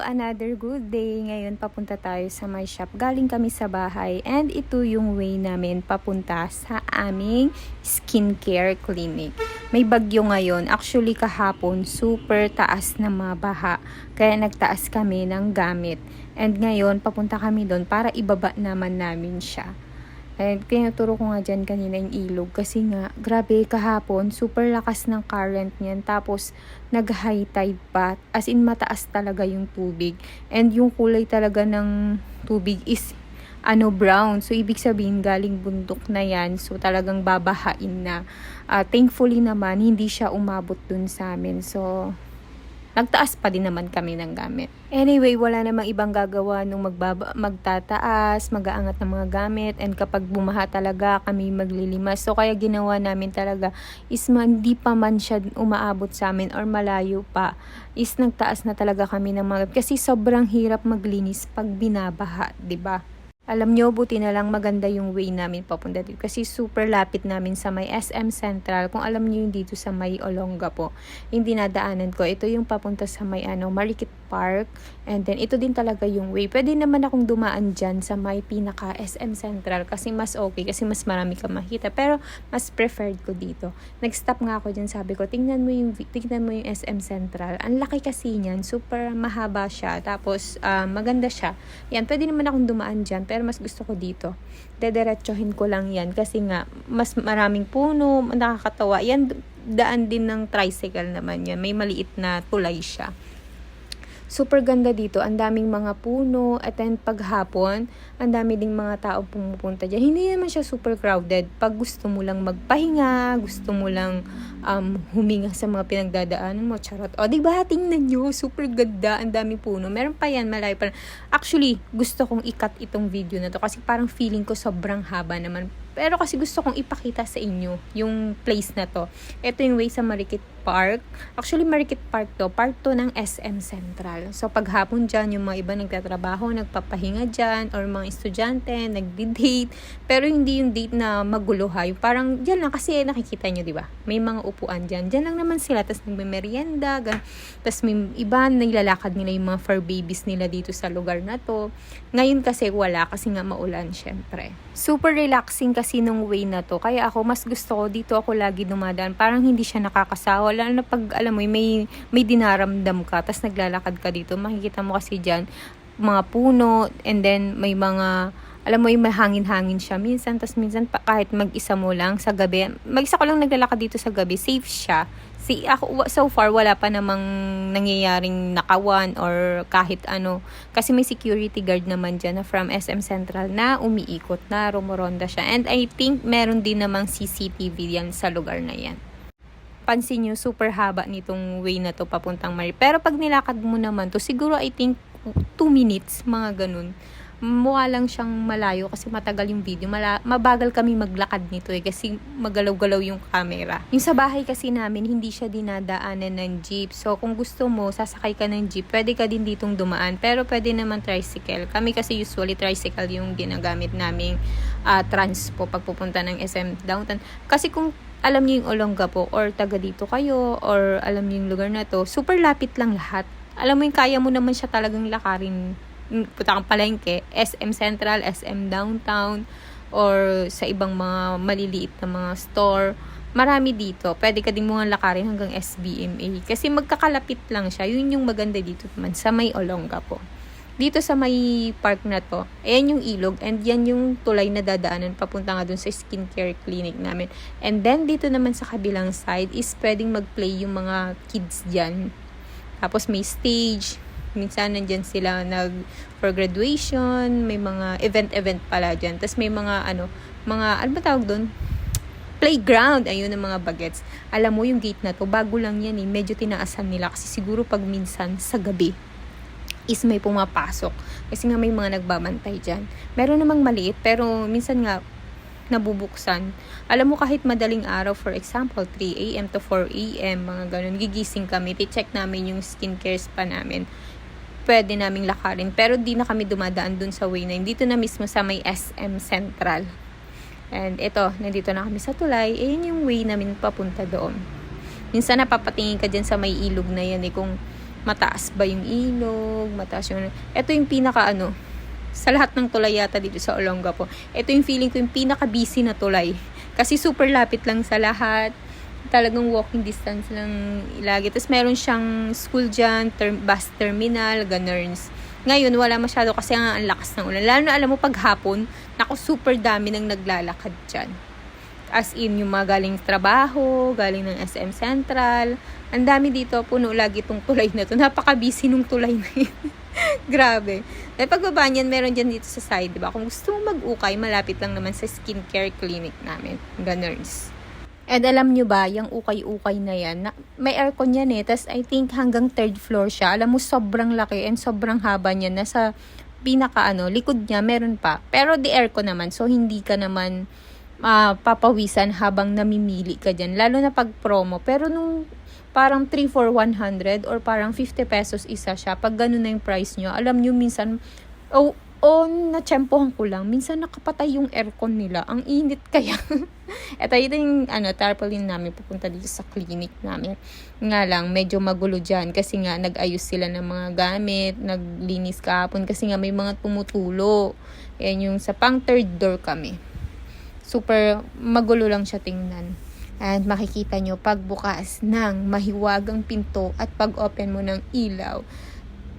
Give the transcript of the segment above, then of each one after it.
Another good day. Ngayon papunta tayo sa my shop. Galing kami sa bahay and ito yung way namin papunta sa aming skincare clinic. May bagyo ngayon. Actually kahapon super taas na mga baha. Kaya nagtaas kami ng gamit. And ngayon papunta kami doon para ibaba naman namin siya. And tinuturo ko nga dyan kanina yung ilog kasi nga, grabe kahapon, super lakas ng current niyan. Tapos, nag-high tide pa. As in, mataas talaga yung tubig. And yung kulay talaga ng tubig is, brown. So, ibig sabihin, galing bundok na yan. So, talagang babahain na. Thankfully naman, hindi siya umabot dun sa amin. So, nagtaas pa din naman kami ng gamit. Anyway, wala namang ibang gagawa nung magtataas, mag-aangat ng mga gamit, and kapag bumaha talaga kami maglilimas. So kaya ginawa namin talaga is hindi pa man siya umaabot sa amin or malayo pa, is nagtaas na talaga kami ng mga, kasi sobrang hirap maglinis pag binabaha, 'di ba? Alam nyo, buti na lang maganda yung way namin papunta dito. Kasi super lapit namin sa may SM Central. Kung alam nyo yung dito sa may Olonga po, yung dinadaanan ko. Ito yung papunta sa may Marikit Park. And then, ito din talaga yung way. Pwede naman akong dumaan dyan sa may pinaka SM Central. Kasi mas okay. Kasi mas marami kang makita. Pero, mas preferred ko dito. Nag-stop nga ako dyan. Sabi ko, tingnan mo yung SM Central. Ang laki kasi niyan. Super mahaba siya. Tapos, maganda siya. Yan, pwede naman akong dumaan dyan. Pero mas gusto ko dito. Dediretsohin ko lang yan kasi nga mas maraming puno, nakakatawa. Yan, daan din ng tricycle naman yan. May maliit na tulay siya. Super ganda dito. Ang daming mga puno. At then paghapon, ang dami ding mga tao pumupunta dyan. Hindi naman siya super crowded. Pag gusto mo lang magpahinga, gusto mo lang huminga sa mga pinagdadaanan mo, charot. O, diba? Tingnan nyo. Super ganda. Ang daming puno. Meron pa yan. Malayo pa. Actually, gusto kong i-cut itong video na to kasi parang feeling ko sobrang haba naman. Pero kasi gusto kong ipakita sa inyo yung place na to. Ito yung way sa Marikit Park. Actually, Marikit Park to. Part to ng SM Central. So, paghapon dyan, yung mga iba nagtatrabaho, nagpapahinga dyan, or mga estudyante, nagdi-date. Pero hindi yung date na magulo ha. Yung parang dyan lang kasi nakikita nyo, di ba? May mga upuan dyan. Dyan lang naman sila. Tapos nagme-merienda. Tapos may iba, nilalakad nila yung mga fur babies nila dito sa lugar na to. Ngayon kasi wala kasi nga maulan, syempre. Super relaxing kasi nung way na to. Kaya ako, mas gusto ko, dito ako lagi dumadaan. Parang hindi siya nakakasawa. Lalo na pag, alam mo, may dinaramdam ka, tapos naglalakad ka dito. Makikita mo kasi dyan, mga puno, and then may mga, alam mo, may hangin-hangin siya minsan. Tapos minsan, kahit mag-isa mo lang sa gabi, mag-isa ko lang naglalakad dito sa gabi, safe siya. Ako, so far, wala pa namang nangyayaring nakawan or kahit ano. Kasi may security guard naman dyan na from SM Central na umiikot na, rumoronda siya. And I think meron din namang CCTV yan sa lugar na yan. Pansin nyo, super haba nitong way na to papuntang Mari. Pero pag nilakad mo naman to, siguro I think 2 minutes, mga ganun. Mukha lang siyang malayo kasi matagal yung video. Mabagal kami maglakad nito kasi magalaw-galaw yung camera. Yung sa bahay kasi namin, hindi siya dinadaanan ng jeep. So, kung gusto mo, sasakay ka ng jeep, pwede ka din ditong dumaan. Pero pwede naman tricycle. Kami kasi usually tricycle yung ginagamit naming transpo pag pupunta ng SM Downtown. Kasi kung alam niyo yung Olonga po, or taga dito kayo, or alam niyo yung lugar na to, super lapit lang lahat. Alam mo yung kaya mo naman siya talagang lakarin. Punta kang palengke, SM Central, SM Downtown, or sa ibang mga maliliit na mga store. Marami dito. Pwede ka din mga lakarin hanggang SBMA. Kasi magkakalapit lang siya. Yun yung maganda dito naman sa may Olonga po. Dito sa may park na to, ayan yung ilog, and yan yung tulay na dadaanan papunta nga dun sa skincare clinic namin. And then, dito naman sa kabilang side is pwedeng mag-play yung mga kids dyan. Tapos may stage. Minsan nandyan sila for graduation, may mga event pala dyan. Tapos may mga ano ba tawag doon? Playground, ayun ang mga bagets. Alam mo yung gate na to, bago lang yan medyo tinaasan nila kasi siguro pag minsan sa gabi is may pumapasok. Kasi nga may mga nagbabantay dyan. Meron namang maliit, pero minsan nga nabubuksan. Alam mo, kahit madaling araw, for example, 3 a.m. to 4 a.m., mga ganun, gigising kami, i-check namin yung skincare spa namin. Pwede naming lakarin. Pero di na kami dumadaan dun sa way na yun. Dito na mismo sa may SM Central. And ito, nandito na kami sa tulay. Yun yung way namin papunta doon. Minsan napapatingin ka dyan sa may ilog na yan kung mataas ba yung ilog, mataas yung... Ito yung pinaka sa lahat ng tulay yata dito sa Olongapo. Ito yung feeling ko yung pinaka-busy na tulay. Kasi super lapit lang sa lahat. Talagang walking distance lang ilagi. Tapos meron siyang school dyan, bus terminal, ganun. Ngayon, wala masyado kasi ang lakas ng ulan. Lalo na alam mo, paghapon, naku, super dami nang naglalakad dyan. As in, yung mga galing trabaho, galing ng SM Central. Ang dami dito, puno lagi itong tulay na to. Napaka-busy nung tulay na yun. Grabe. Dahil pagbaba niyan, meron dyan dito sa side, diba? Kung gusto mo mag-ukay, malapit lang naman sa skincare clinic namin. Ganun. And alam nyo ba, yung ukay-ukay na yan, may aircon yan eh. Tapos I think hanggang 3rd floor siya. Alam mo, sobrang laki and sobrang haba niya. Nasa pinaka likod niya, meron pa. Pero the aircon naman, so hindi ka naman papawisan habang namimili ka dyan. Lalo na pag promo. Pero nung parang 3 for 100 or parang 50 pesos isa siya, pag ganun na yung price nyo, alam nyo minsan, natsempohan ko lang. Minsan nakapatay yung aircon nila. Ang init kaya. Ito yung tarpaulin namin pupunta dito sa clinic namin. Nga lang, medyo magulo dyan kasi nga nag-ayos sila ng mga gamit, naglinis kahapon kasi nga may mga tumutulo. Yan yung sa pang 3rd door kami. Super magulo lang siya tingnan. And makikita nyo pagbukas ng mahiwagang pinto at pag-open mo ng ilaw.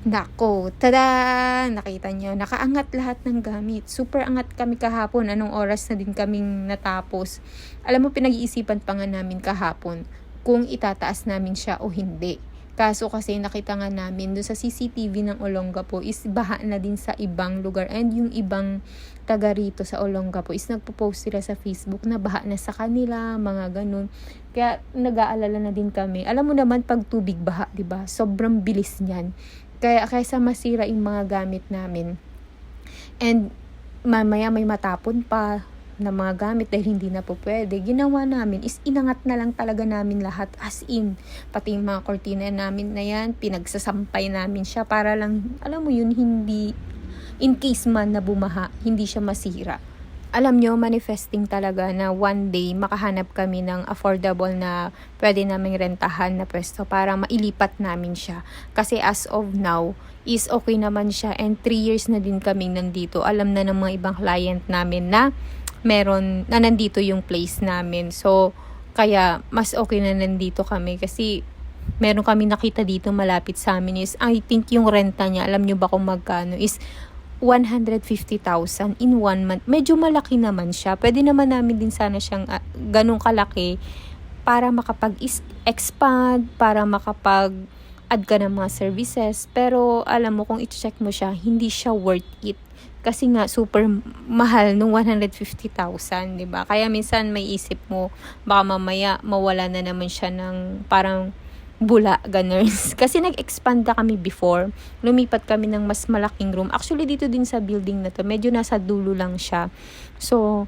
Nako, tada! Nakita nyo, nakaangat lahat ng gamit. Super angat kami kahapon. Anong oras na din kaming natapos. Alam mo, pinag-iisipan pa nga namin kahapon kung itataas namin siya o hindi. Kaso kasi nakita nga namin doon sa CCTV ng Olongapo is baha na din sa ibang lugar. And yung ibang taga rito sa Olongapo is nagpo-post sila sa Facebook na baha na sa kanila, mga ganun. Kaya nag-aalala na din kami. Alam mo naman pag tubig baha, 'di ba? Sobrang bilis niyan. Kaya kaysa masira yung mga gamit namin. And mamaya may matapon pa na mga gamit dahil hindi na po pwede. Ginawa namin is inangat na lang talaga namin lahat as in. Pati yung mga kortina namin na yan, pinagsasampay namin siya para lang, alam mo yun, hindi, in case man na bumaha, hindi siya masira. Alam nyo, manifesting talaga na one day makahanap kami ng affordable na pwede naming rentahan na pwesto para mailipat namin siya. Kasi as of now, is okay naman siya and 3 years na din kaming nandito. Alam na ng mga ibang client namin na nandito yung place namin. So, kaya mas okay na nandito kami kasi meron kami nakita dito malapit sa amin is, I think yung renta niya, alam nyo ba kung magkano, is 150,000 in 1 month. Medyo malaki naman siya. Pwede naman namin din sana siyang ganun kalaki para makapag-expand, para makapag-add ka ng mga services. Pero alam mo, kung i-check mo siya, hindi siya worth it. Kasi nga, super mahal nung 150,000, di ba? Kaya minsan may isip mo, baka mamaya mawala na naman siya ng parang bula, ganers. Kasi nag-expand na kami before. Lumipat kami ng mas malaking room. Actually, dito din sa building na to, medyo nasa dulo lang siya. So,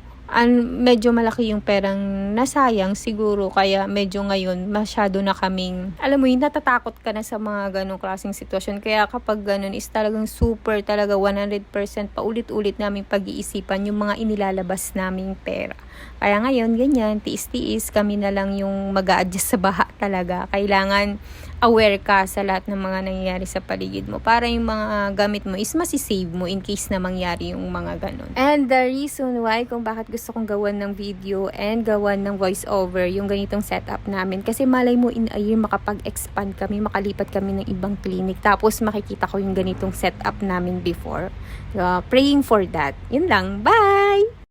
medyo malaki yung perang nasayang siguro. Kaya medyo ngayon, masyado na kaming, alam mo yun, natatakot ka na sa mga ganong klaseng sitwasyon. Kaya kapag ganon is talagang super, talaga 100% paulit-ulit namin pag-iisipan yung mga inilalabas naming pera. Kaya ngayon, ganyan, tiis-tiis, kami na lang yung mag-a-adjust sa baha talaga. Kailangan aware ka sa lahat ng mga nangyayari sa paligid mo para yung mga gamit mo is masisave mo in case na mangyari yung mga ganon. And the reason why kung bakit gusto kong gawan ng video and gawan ng voice over yung ganitong setup namin, kasi malay mo in a year makapag-expand kami, makalipat kami ng ibang clinic, tapos makikita ko yung ganitong setup namin before. Praying for that. Yun lang. Bye!